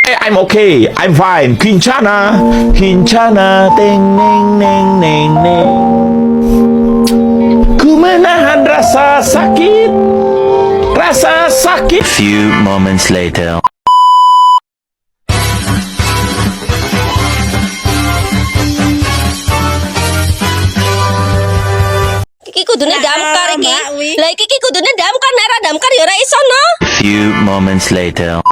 I'm okay, I'm fine. Kincana, Kincana, teng neng neng neng neng. Ku menahan rasa sakit, rasa sakit. Few moments later. Iki kudune damkar iki. Mbak Wi. Lah iki kudune damkar, nek ora damkar ya ora iso no. Few moments later.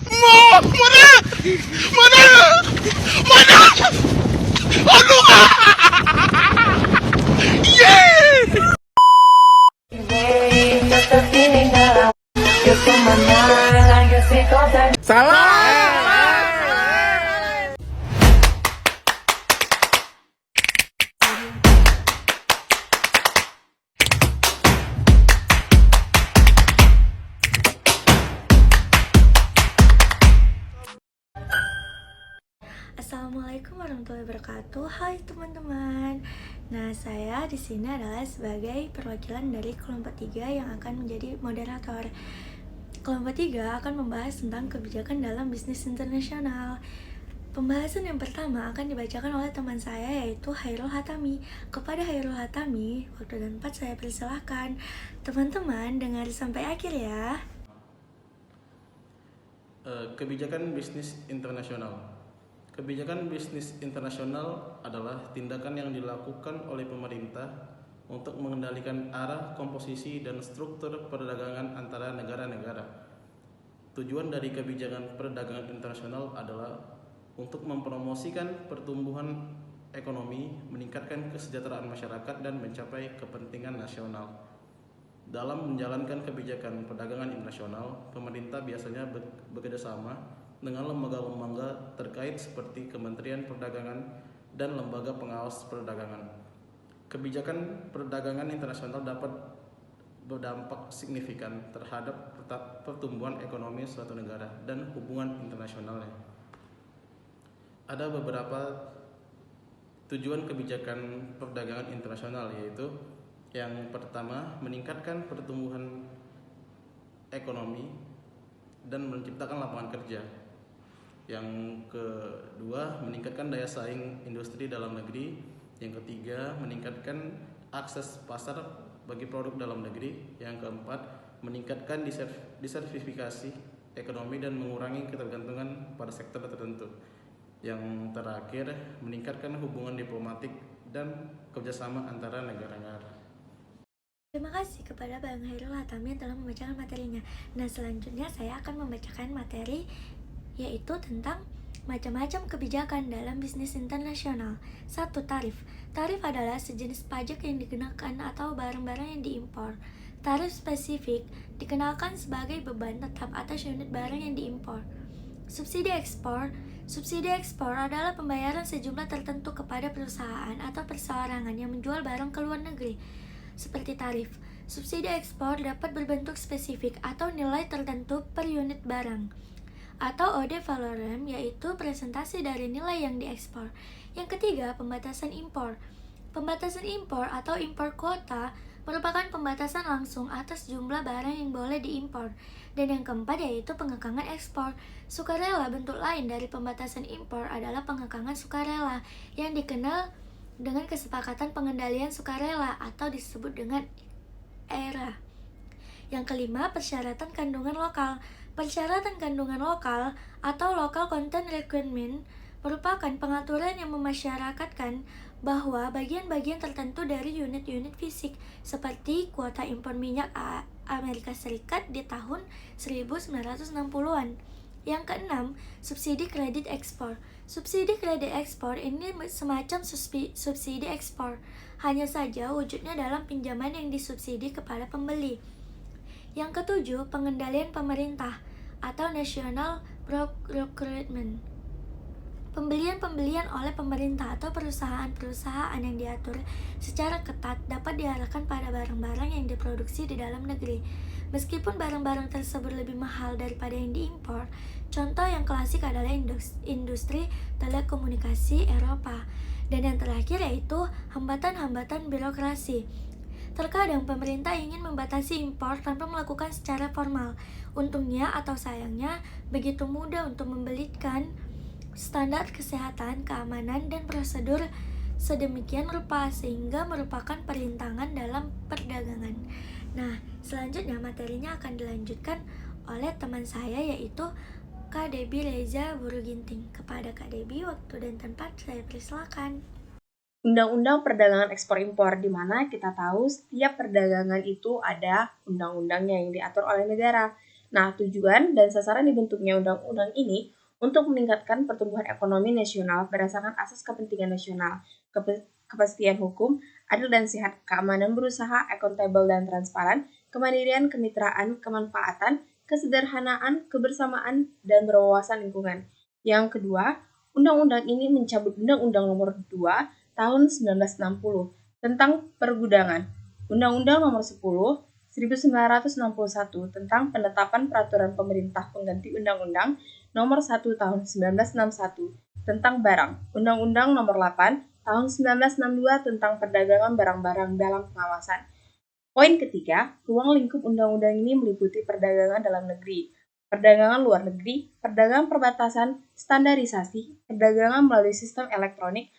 Assalamualaikum warahmatullahi wabarakatuh. Hai teman-teman. Nah, saya di sini adalah sebagai perwakilan dari kelompok 3 yang akan menjadi moderator. Kelompok 3 akan membahas tentang kebijakan dalam bisnis internasional. Pembahasan yang pertama akan dibacakan oleh teman saya, yaitu Hairul Hatami. Kepada Hairul Hatami, waktu dan tempat saya persilahkan. Teman-teman dengar sampai akhir ya. Kebijakan bisnis internasional. Kebijakan bisnis internasional adalah tindakan yang dilakukan oleh pemerintah untuk mengendalikan arah, komposisi, dan struktur perdagangan antara negara-negara. Tujuan dari kebijakan perdagangan internasional adalah untuk mempromosikan pertumbuhan ekonomi, meningkatkan kesejahteraan masyarakat, dan mencapai kepentingan nasional. Dalam menjalankan kebijakan perdagangan internasional, pemerintah biasanya bekerjasama dengan lembaga-lembaga terkait seperti Kementerian Perdagangan dan lembaga pengawas perdagangan. Kebijakan perdagangan internasional dapat berdampak signifikan terhadap pertumbuhan ekonomi suatu negara dan hubungan internasionalnya. Ada beberapa tujuan kebijakan perdagangan internasional, yaitu yang pertama, meningkatkan pertumbuhan ekonomi dan menciptakan lapangan kerja. Yang kedua, meningkatkan daya saing industri dalam negeri. Yang ketiga, meningkatkan akses pasar bagi produk dalam negeri. Yang keempat, meningkatkan diversifikasi ekonomi dan mengurangi ketergantungan pada sektor tertentu. Yang terakhir, meningkatkan hubungan diplomatik dan kerjasama antara negara-negara. Terima kasih kepada Bang Hairul Hatami yang telah membacakan materinya. Nah, selanjutnya saya akan membacakan materi, yaitu tentang macam-macam kebijakan dalam bisnis internasional. 1. Tarif. Tarif adalah sejenis pajak yang dikenakan atau barang-barang yang diimpor. Tarif spesifik dikenakan sebagai beban tetap atas unit barang yang diimpor. Subsidi ekspor. Subsidi ekspor adalah pembayaran sejumlah tertentu kepada perusahaan atau perseorangan yang menjual barang ke luar negeri. Seperti tarif, subsidi ekspor dapat berbentuk spesifik atau nilai tertentu per unit barang, atau ode valorem, yaitu presentasi dari nilai yang diekspor. Yang ketiga, pembatasan impor. Pembatasan impor atau impor kuota merupakan pembatasan langsung atas jumlah barang yang boleh diimpor. Dan yang keempat yaitu pengekangan ekspor. Sukarela, bentuk lain dari pembatasan impor adalah pengekangan sukarela yang dikenal dengan kesepakatan pengendalian sukarela atau disebut dengan ERA. Yang kelima, persyaratan kandungan lokal. Persyaratan kandungan lokal atau local content requirement merupakan pengaturan yang memasyarakatkan bahwa bagian-bagian tertentu dari unit-unit fisik seperti kuota impor minyak Amerika Serikat di tahun 1960-an. Yang keenam, subsidi kredit ekspor. Subsidi kredit ekspor ini semacam subsidi ekspor, hanya saja wujudnya dalam pinjaman yang disubsidi kepada pembeli. Yang ketujuh, pengendalian pemerintah atau national procurement. Pembelian oleh pemerintah atau perusahaan-perusahaan yang diatur secara ketat dapat diarahkan pada barang-barang yang diproduksi di dalam negeri. Meskipun barang-barang tersebut lebih mahal daripada yang diimpor, contoh yang klasik adalah industri telekomunikasi Eropa. Dan yang terakhir yaitu hambatan-hambatan birokrasi. Terkadang pemerintah ingin membatasi impor tanpa melakukan secara formal. Untungnya atau sayangnya, begitu mudah untuk membelikan standar kesehatan, keamanan, dan prosedur sedemikian rupa sehingga merupakan perintangan dalam perdagangan. Nah, selanjutnya materinya akan dilanjutkan oleh teman saya yaitu Kak Debbie Reza Buruginting. Kepada Kak Debbie, waktu dan tempat saya persilakan. Undang-Undang Perdagangan Ekspor-Impor, di mana kita tahu setiap perdagangan itu ada undang-undangnya yang diatur oleh negara. Nah, tujuan dan sasaran dibentuknya undang-undang ini untuk meningkatkan pertumbuhan ekonomi nasional berdasarkan asas kepentingan nasional, kepastian hukum, adil dan sehat, keamanan berusaha, akuntabel dan transparan, kemandirian, kemitraan, kemanfaatan, kesederhanaan, kebersamaan, dan berwawasan lingkungan. Yang kedua, undang-undang ini mencabut Undang-Undang Nomor 2 tahun 1960 tentang pergudangan, Undang-Undang Nomor 10 1961 tentang penetapan peraturan pemerintah pengganti Undang-Undang Nomor 1 tahun 1961 tentang barang, Undang-Undang Nomor 8 tahun 1962 tentang perdagangan barang-barang dalam pengawasan. Poin ketiga, ruang lingkup undang-undang ini meliputi perdagangan dalam negeri, perdagangan luar negeri, perdagangan perbatasan, standarisasi, perdagangan melalui sistem elektronik,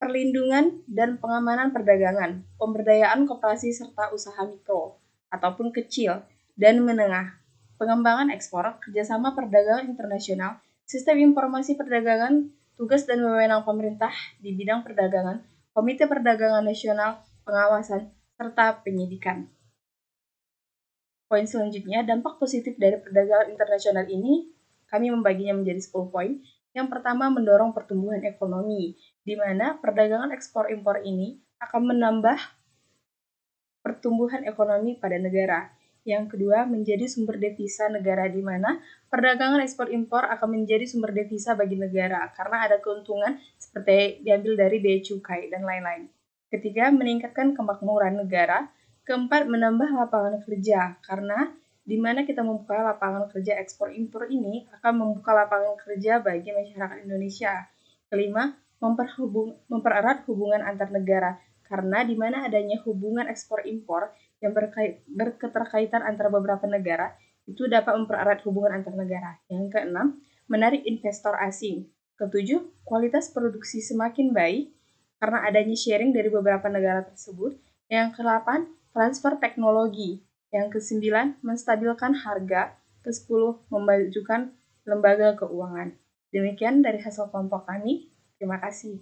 perlindungan dan pengamanan perdagangan, pemberdayaan koperasi serta usaha mikro ataupun kecil dan menengah, pengembangan ekspor, kerjasama perdagangan internasional, sistem informasi perdagangan, tugas dan wewenang pemerintah di bidang perdagangan, komite perdagangan nasional, pengawasan, serta penyidikan. Poin selanjutnya, dampak positif dari perdagangan internasional ini, kami membaginya menjadi 10 poin. Yang pertama, mendorong pertumbuhan ekonomi, di mana perdagangan ekspor-impor ini akan menambah pertumbuhan ekonomi pada negara. Yang kedua, menjadi sumber devisa negara, di mana perdagangan ekspor-impor akan menjadi sumber devisa bagi negara, karena ada keuntungan seperti diambil dari bea cukai dan lain-lain. Ketiga, meningkatkan kemakmuran negara. Keempat, menambah lapangan kerja, karena di mana kita membuka lapangan kerja ekspor-impor ini akan membuka lapangan kerja bagi masyarakat Indonesia. Kelima, mempererat hubungan antar negara, karena di mana adanya hubungan ekspor-impor yang berketerkaitan antara beberapa negara, itu dapat mempererat hubungan antar negara. Yang keenam, menarik investor asing. Ketujuh, kualitas produksi semakin baik, karena adanya sharing dari beberapa negara tersebut. Yang kedelapan, transfer teknologi. Yang ke-9, menstabilkan harga. Ke-10, memajukan lembaga keuangan. Demikian dari hasil kelompok kami. Terima kasih.